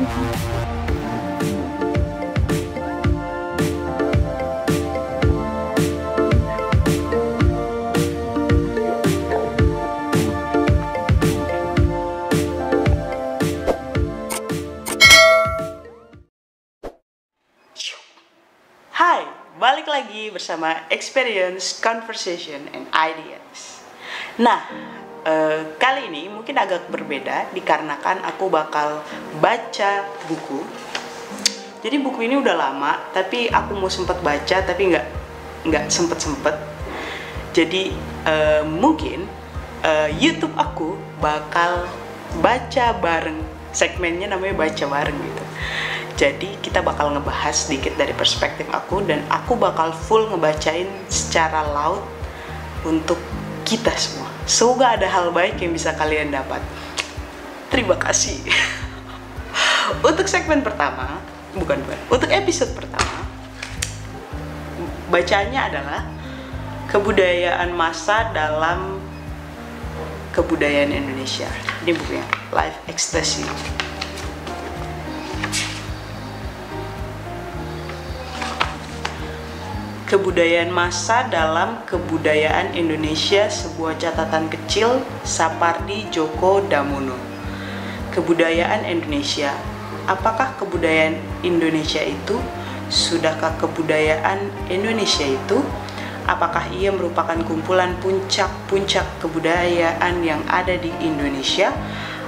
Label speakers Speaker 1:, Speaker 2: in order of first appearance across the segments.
Speaker 1: Hai, balik lagi bersama Experience, Conversation, and Ideas. Nah, kali ini mungkin agak berbeda dikarenakan aku bakal baca buku. Jadi buku ini udah lama, tapi aku mau sempet baca, tapi nggak sempet. Jadi mungkin YouTube aku bakal baca bareng. Segmennya namanya baca bareng gitu. Jadi kita bakal ngebahas sedikit dari perspektif aku, dan aku bakal full ngebacain secara laut untuk kita semua. Semoga ada hal baik yang bisa kalian dapat. Terima kasih. Untuk segmen pertama, untuk episode pertama, bacanya adalah kebudayaan massa dalam kebudayaan Indonesia. Ini bukunya, Life Ecstasy. Kebudayaan massa dalam kebudayaan Indonesia, sebuah catatan kecil, Sapardi Djoko Damono. Kebudayaan Indonesia. Apakah kebudayaan Indonesia itu? Sudahkah kebudayaan Indonesia itu? Apakah ia merupakan kumpulan puncak-puncak kebudayaan yang ada di Indonesia?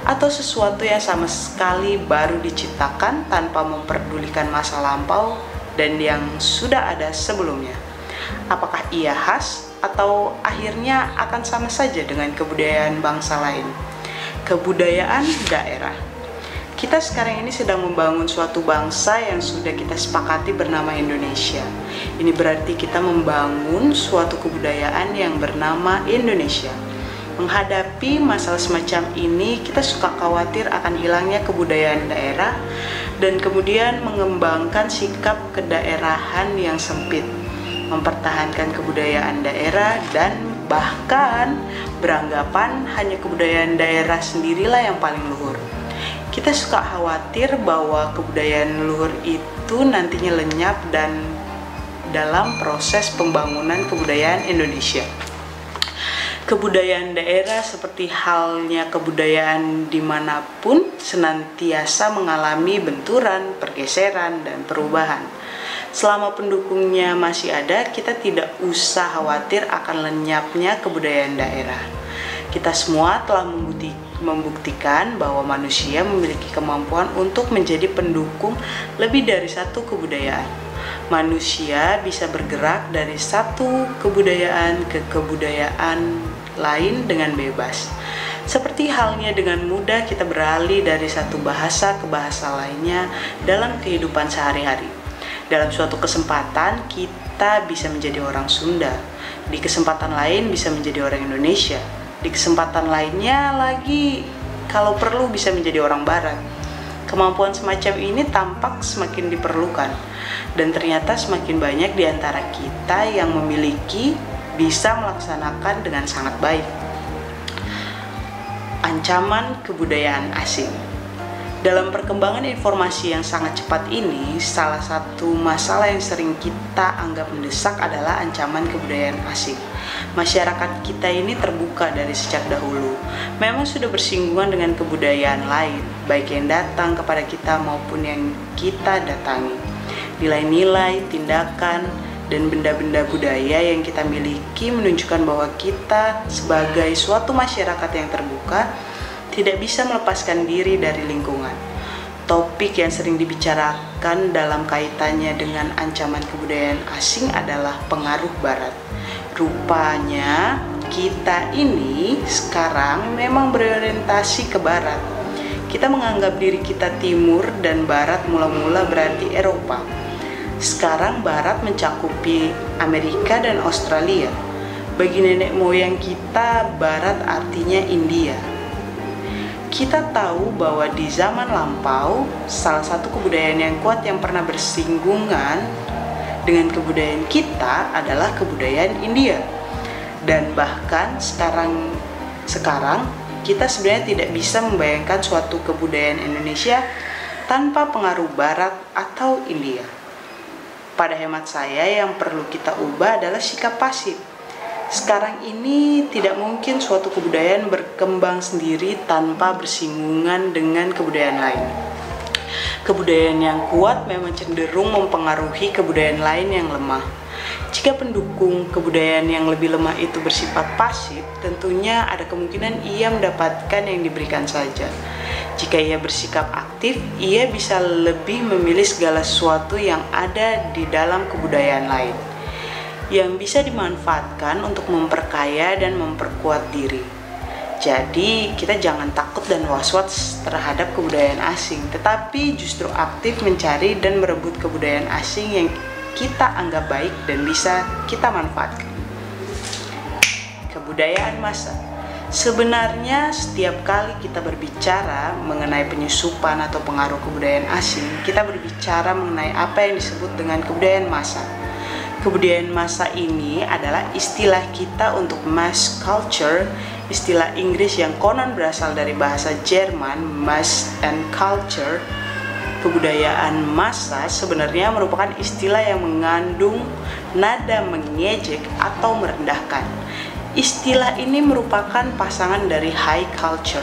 Speaker 1: Atau sesuatu yang sama sekali baru diciptakan tanpa memperdulikan masa lampau dan yang sudah ada sebelumnya? Apakah ia khas atau akhirnya akan sama saja dengan kebudayaan bangsa lain? Kebudayaan daerah. Kita sekarang ini sedang membangun suatu bangsa yang sudah kita sepakati bernama Indonesia. Ini berarti kita membangun suatu kebudayaan yang bernama Indonesia. Menghadapi masalah semacam ini, kita suka khawatir akan hilangnya kebudayaan daerah dan kemudian mengembangkan sikap kedaerahan yang sempit, mempertahankan kebudayaan daerah, dan bahkan beranggapan hanya kebudayaan daerah sendirilah yang paling luhur. Kita suka khawatir bahwa kebudayaan luhur itu nantinya lenyap dan dalam proses pembangunan kebudayaan Indonesia. Kebudayaan daerah seperti halnya kebudayaan dimanapun senantiasa mengalami benturan, pergeseran, dan perubahan. Selama pendukungnya masih ada, kita tidak usah khawatir akan lenyapnya kebudayaan daerah. Kita semua telah membuktikan bahwa manusia memiliki kemampuan untuk menjadi pendukung lebih dari satu kebudayaan. Manusia bisa bergerak dari satu kebudayaan ke kebudayaan lain dengan bebas. Seperti halnya dengan mudah kita beralih dari satu bahasa ke bahasa lainnya dalam kehidupan sehari-hari. Dalam suatu kesempatan kita bisa menjadi orang Sunda, di kesempatan lain bisa menjadi orang Indonesia, di kesempatan lainnya lagi kalau perlu bisa menjadi orang Barat. Kemampuan semacam ini tampak semakin diperlukan, dan ternyata semakin banyak di antara kita yang memiliki bisa melaksanakan dengan sangat baik. Ancaman kebudayaan asing. Dalam perkembangan informasi yang sangat cepat ini, salah satu masalah yang sering kita anggap mendesak adalah ancaman kebudayaan asing. Masyarakat kita ini terbuka dari sejak dahulu. Memang sudah bersinggungan dengan kebudayaan lain, baik yang datang kepada kita maupun yang kita datangi. Nilai-nilai, tindakan, dan benda-benda budaya yang kita miliki menunjukkan bahwa kita sebagai suatu masyarakat yang terbuka tidak bisa melepaskan diri dari lingkungan. Topik yang sering dibicarakan dalam kaitannya dengan ancaman kebudayaan asing adalah pengaruh Barat. Rupanya kita ini sekarang memang berorientasi ke Barat. Kita menganggap diri kita Timur dan Barat mula-mula berarti Eropa. Sekarang Barat mencakupi Amerika dan Australia. Bagi nenek moyang kita, Barat artinya India. Kita tahu bahwa di zaman lampau, salah satu kebudayaan yang kuat yang pernah bersinggungan dengan kebudayaan kita adalah kebudayaan India. Dan bahkan sekarang kita sebenarnya tidak bisa membayangkan suatu kebudayaan Indonesia tanpa pengaruh Barat atau India. Pada hemat saya, yang perlu kita ubah adalah sikap pasif. Sekarang ini tidak mungkin suatu kebudayaan berkembang sendiri tanpa bersinggungan dengan kebudayaan lain. Kebudayaan yang kuat memang cenderung mempengaruhi kebudayaan lain yang lemah. Jika pendukung kebudayaan yang lebih lemah itu bersifat pasif, tentunya ada kemungkinan ia mendapatkan yang diberikan saja. Jika ia bersikap aktif, ia bisa lebih memilih segala sesuatu yang ada di dalam kebudayaan lain, yang bisa dimanfaatkan untuk memperkaya dan memperkuat diri. Jadi, kita jangan takut dan was-was terhadap kebudayaan asing, tetapi justru aktif mencari dan merebut kebudayaan asing yang kita anggap baik dan bisa kita manfaatkan. Kebudayaan massa. Sebenarnya setiap kali kita berbicara mengenai penyusupan atau pengaruh kebudayaan asing, kita berbicara mengenai apa yang disebut dengan kebudayaan massa. Kebudayaan massa ini adalah istilah kita untuk mass culture, istilah Inggris yang konon berasal dari bahasa Jerman, mass and culture. Kebudayaan massa sebenarnya merupakan istilah yang mengandung nada mengejek atau merendahkan. Istilah ini merupakan pasangan dari high culture,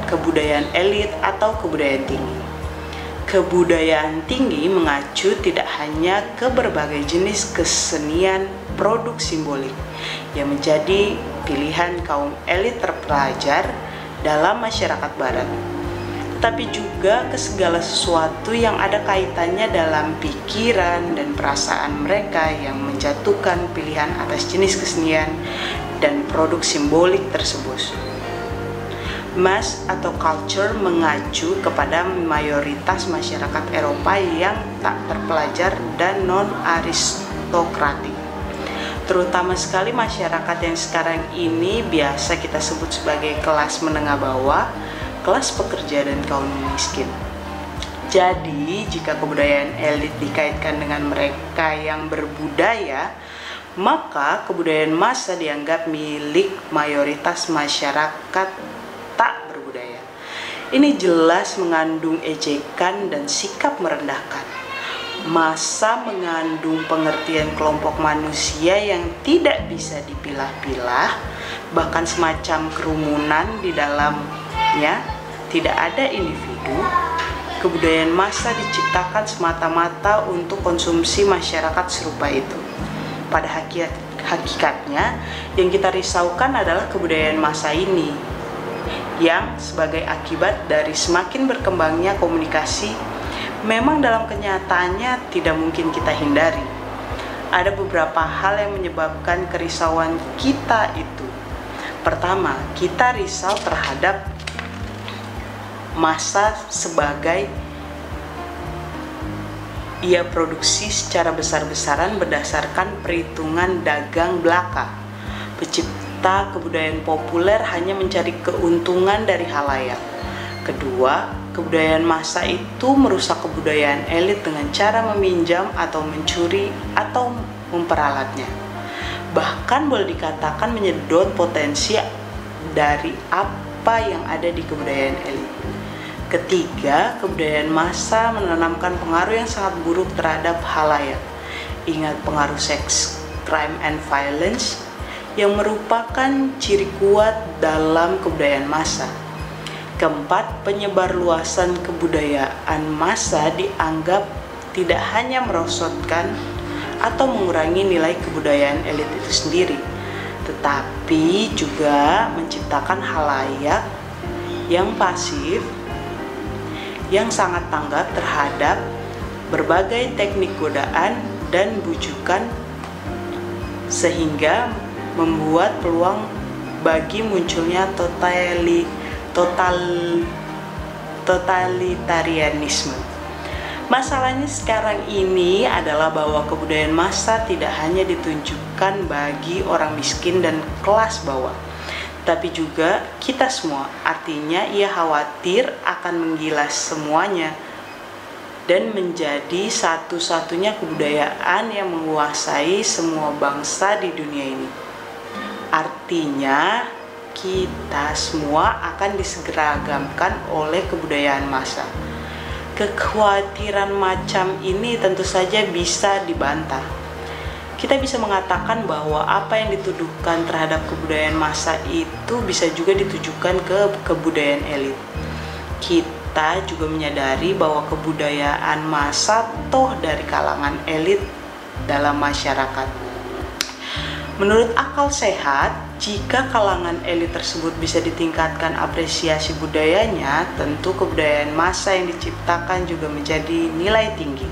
Speaker 1: kebudayaan elit atau kebudayaan tinggi. Kebudayaan tinggi mengacu tidak hanya ke berbagai jenis kesenian produk simbolik yang menjadi pilihan kaum elit terpelajar dalam masyarakat barat, tapi juga ke segala sesuatu yang ada kaitannya dalam pikiran dan perasaan mereka yang menjatuhkan pilihan atas jenis kesenian dan produk simbolik tersebut. Mass atau culture mengacu kepada mayoritas masyarakat Eropa yang tak terpelajar dan non-aristokratik, terutama sekali masyarakat yang sekarang ini biasa kita sebut sebagai kelas menengah bawah, kelas pekerja dan kaum miskin. Jadi, jika kebudayaan elit dikaitkan dengan mereka yang berbudaya, maka kebudayaan massa dianggap milik mayoritas masyarakat tak berbudaya. Ini jelas mengandung ejekan dan sikap merendahkan. Massa mengandung pengertian kelompok manusia yang tidak bisa dipilah-pilah, bahkan semacam kerumunan di dalamnya tidak ada individu. Kebudayaan massa diciptakan semata-mata untuk konsumsi masyarakat serupa itu. Pada hakikatnya, yang kita risaukan adalah kebudayaan massa ini, yang sebagai akibat dari semakin berkembangnya komunikasi, memang dalam kenyataannya tidak mungkin kita hindari. Ada beberapa hal yang menyebabkan kerisauan kita itu. Pertama, kita risau terhadap massa sebagai ia produksi secara besar-besaran berdasarkan perhitungan dagang belaka. Pencipta kebudayaan populer hanya mencari keuntungan dari halayak. Kedua, kebudayaan massa itu merusak kebudayaan elit dengan cara meminjam atau mencuri atau memperalatnya. Bahkan boleh dikatakan menyedot potensi dari apa yang ada di kebudayaan elit. Ketiga, kebudayaan massa menanamkan pengaruh yang sangat buruk terhadap halayak. Ingat pengaruh seks, crime and violence yang merupakan ciri kuat dalam kebudayaan massa. Keempat, penyebarluasan kebudayaan massa dianggap tidak hanya merosotkan atau mengurangi nilai kebudayaan elit itu sendiri, tetapi juga menciptakan halayak yang pasif, yang sangat tanggap terhadap berbagai teknik godaan dan bujukan, sehingga membuat peluang bagi munculnya totalitarianisme. Masalahnya sekarang ini adalah bahwa kebudayaan massa tidak hanya ditunjukkan bagi orang miskin dan kelas bawah, tapi juga kita semua. Artinya ia khawatir akan menggilas semuanya dan menjadi satu-satunya kebudayaan yang menguasai semua bangsa di dunia ini. Artinya kita semua akan diseragamkan oleh kebudayaan massa. Kekhawatiran macam ini tentu saja bisa dibantah. Kita bisa mengatakan bahwa apa yang dituduhkan terhadap kebudayaan massa itu bisa juga ditujukan ke kebudayaan elit. Kita juga menyadari bahwa kebudayaan massa toh dari kalangan elit dalam masyarakat. Menurut akal sehat, jika kalangan elit tersebut bisa ditingkatkan apresiasi budayanya, tentu kebudayaan massa yang diciptakan juga menjadi nilai tinggi.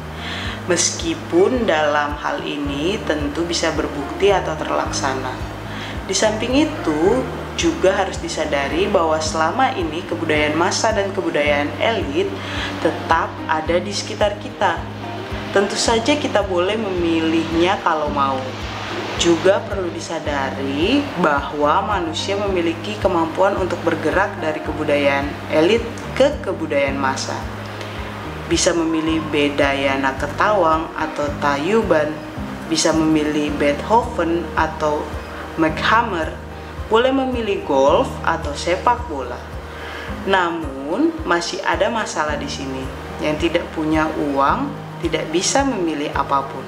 Speaker 1: Meskipun dalam hal ini tentu bisa berbukti atau terlaksana. Di samping itu, juga harus disadari bahwa selama ini kebudayaan massa dan kebudayaan elit tetap ada di sekitar kita. Tentu saja kita boleh memilihnya kalau mau. Juga perlu disadari bahwa manusia memiliki kemampuan untuk bergerak dari kebudayaan elit ke kebudayaan massa. Bisa memilih Bedayana Ketawang atau Tayuban, bisa memilih Beethoven atau McHammer, boleh memilih golf atau sepak bola. Namun masih ada masalah di sini. Yang tidak punya uang tidak bisa memilih apapun.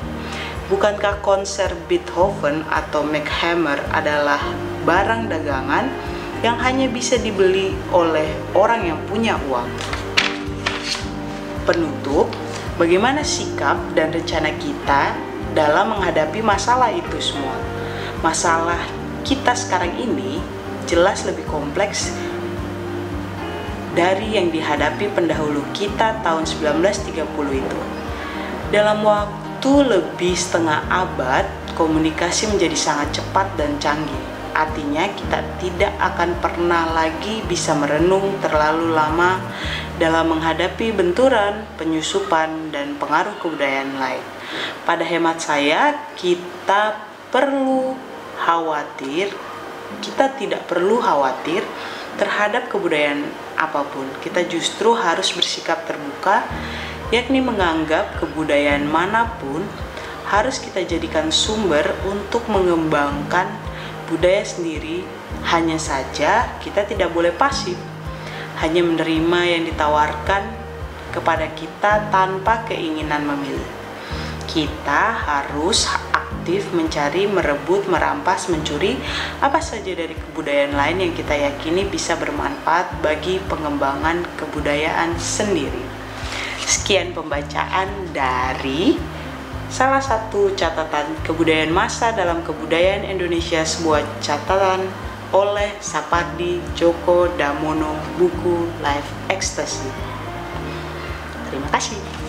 Speaker 1: Bukankah konser Beethoven atau McHammer adalah barang dagangan yang hanya bisa dibeli oleh orang yang punya uang? Penutup, bagaimana sikap dan rencana kita dalam menghadapi masalah itu semua? Masalah kita sekarang ini jelas lebih kompleks dari yang dihadapi pendahulu kita tahun 1930 itu. Dalam waktu lebih setengah abad, komunikasi menjadi sangat cepat dan canggih. Artinya kita tidak akan pernah lagi bisa merenung terlalu lama dalam menghadapi benturan, penyusupan, dan pengaruh kebudayaan lain. Pada hemat saya, kita tidak perlu khawatir terhadap kebudayaan apapun. Kita justru harus bersikap terbuka, yakni menganggap kebudayaan manapun harus kita jadikan sumber untuk mengembangkan budaya sendiri. Hanya saja kita tidak boleh pasif, hanya menerima yang ditawarkan kepada kita tanpa keinginan memilih. Kita harus aktif mencari, merebut, merampas, mencuri apa saja dari kebudayaan lain yang kita yakini bisa bermanfaat bagi pengembangan kebudayaan sendiri. Sekian pembacaan dari salah satu catatan kebudayaan massa dalam kebudayaan Indonesia, sebuah catatan oleh Sapardi Djoko Damono, buku Life Ecstasy. Terima kasih.